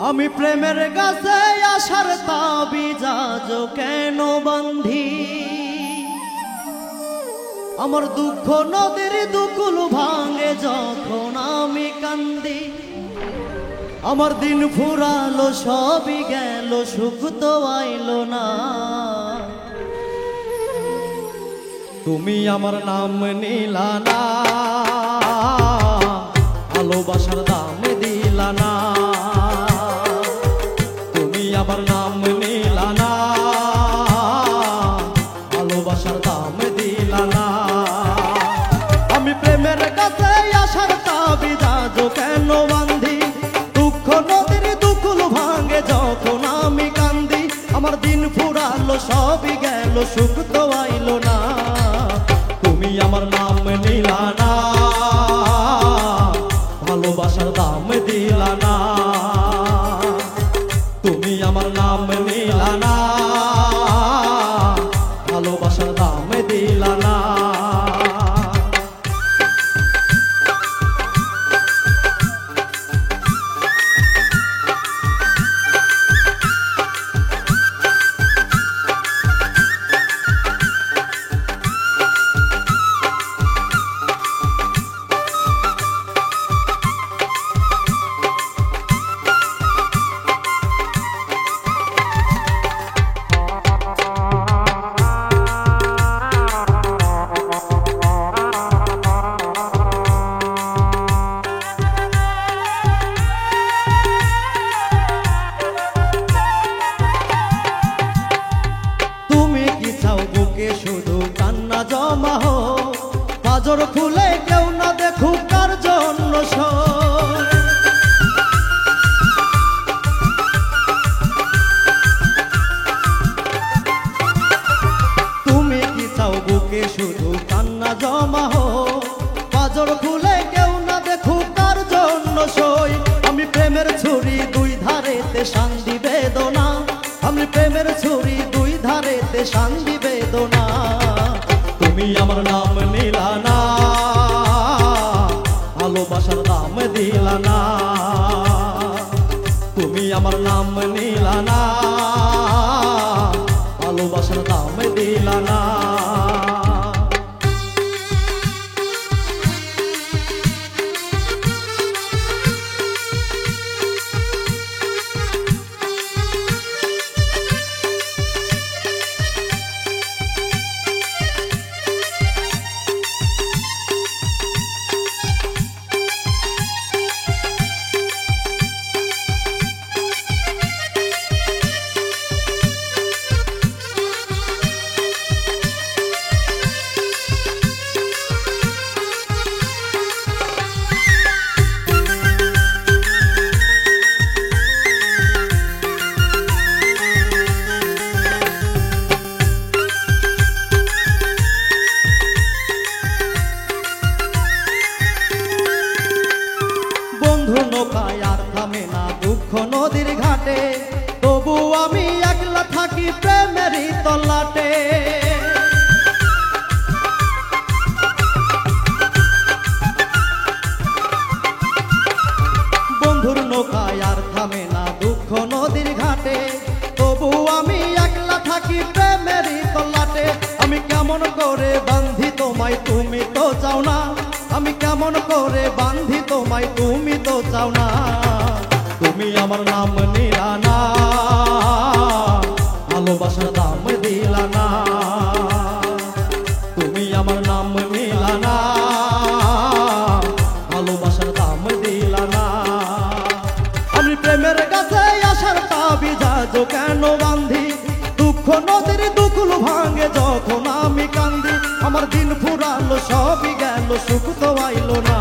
আমি প্রেমের গাছে আশার তাবিজ কেন বান্ধি, আমার দুঃখ নদীর দুকুল ভাঙে যখন আমি কান্দি। আমার দিন ফুরালো সবই গেল, সুখ তো আইলো না। তুমি আমার নাম নিলা না, ভালোবাসার দাম দিলা না। আমার নাম নিলা না, ভালোবাসার দাম দিলা না। আমি প্রেমের কাছে আশার তাবিজ কেন বান্ধি, দুঃখ নদীর দুকুল ভাঙে যখন আমি কান্দি। আমার দিন ফুরালো সবই গেল, সুখ তো আইলো না। তুমি আমার নাম নিলা না, ভালোবাসার দাম দিলা না। তুমি আমার নাম নিলা না, ভালোবাসার দাম দিলা না। শুধু কান্না জমা হো, পাজর খুলে কেউ না দেখুক কার জন্য। তুমি কি চাও বুকে শুধু কান্না জমা হো, পাজর খুলে কেউ না দেখুক কার জন্য সই। আমি প্রেমের ছুরি দুই ধারেতে শান্তি বেদনা, আমি প্রেমের ছুরি দুই ধারেতে শান্তি বেদনা। তুমি আমার নাম নিলা না, ভালোবাসার দাম দিলা না। তুমি আমার নাম নিলা না, ভালোবাসার দাম দিলা না। নৌকায় আর থামে না দুঃখ নদীর ঘাটে, তবু আমি একলা থাকি প্রেমেরই তল্লাটে। বন্ধুর নৌকায় আর থামে না দুঃখ নদীর ঘাটে, তবু আমি একলা থাকি প্রেমেরই তল্লাটে। আমি কেমন করে বান্ধি তোমায়, তুমি তো চাও না। আমি কেমন করে বান্ধি তোমায়, তুমি তো চাও না। তুমি আমার নাম নিলা না, ভালোবাসার দাম দিলা না। তুমি আমার নাম নিলা না, ভালোবাসার দাম দিলা না। আমি প্রেমের কাছে আশার তাবিজ কেন বান্ধি, দুঃখ নদীর দুকুল ভাঙে যখন আমি কান্দি। আমার দিন ফুরালো সবই গেল, সুখ তো আইলো না।